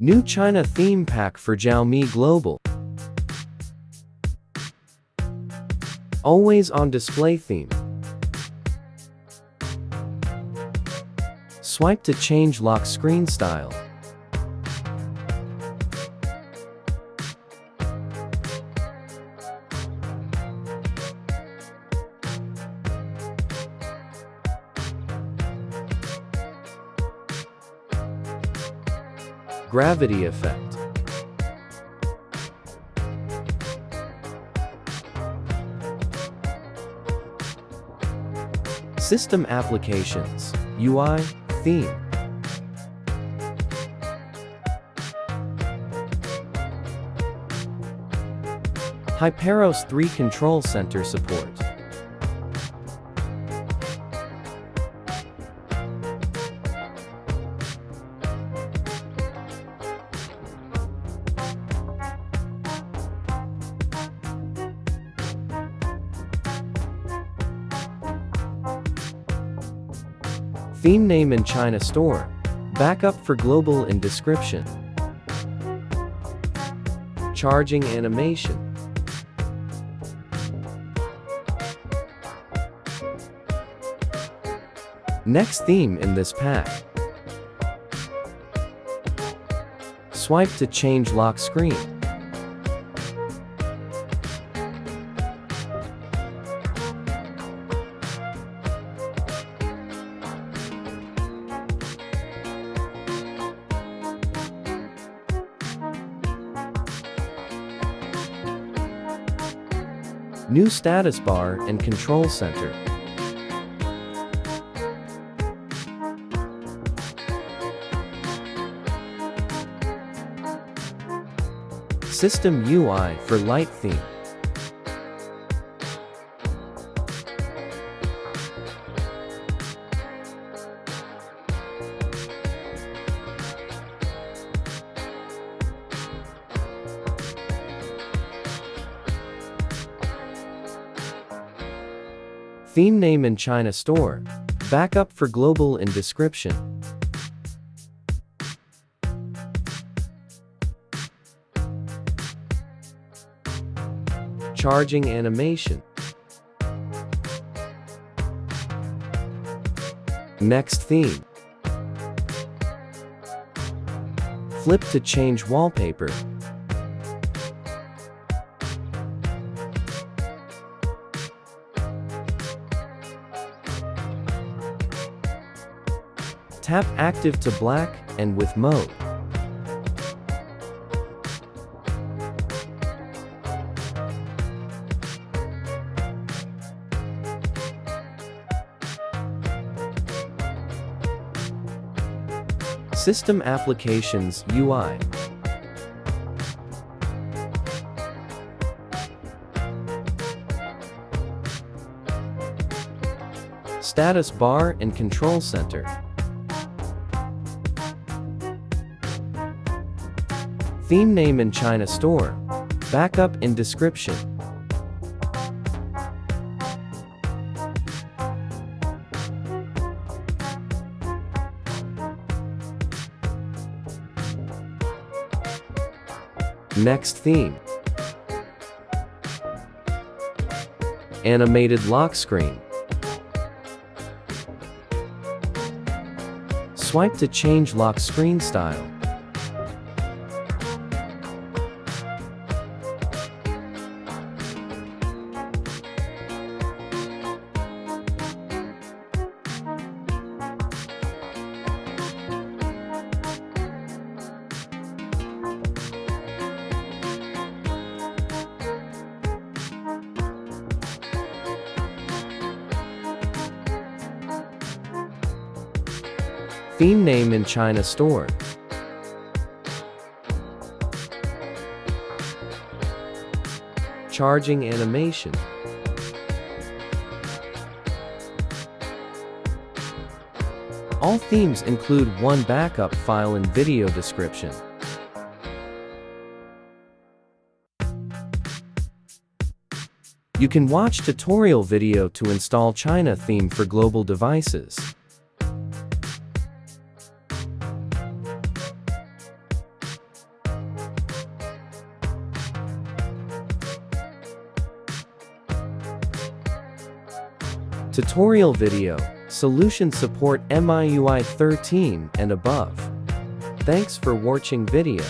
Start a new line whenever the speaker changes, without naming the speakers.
New China theme pack for Xiaomi Global. Always on display theme. Swipe to change lock screen style. Gravity effect. System applications, UI, theme. HyperOS 3 control center support. Theme name in China store. Backup for global in description. Charging animation. Next theme in this pack. Swipe to change lock screen. New status bar and control center. System UI for light theme. Theme name in China store. Backup for global in description. Charging animation. Next theme. Flip to change wallpaper. Tap active to black and with mode. System applications UI. Status bar and control center. Theme name in China store. Backup in description. Next theme. Animated lock screen. Swipe to change lock screen style. Theme name in China store. Charging animation. All themes include one backup file and video description. You can watch tutorial video to install China theme for global devices. Tutorial video, solution support MIUI 13 and above. Thanks for watching video.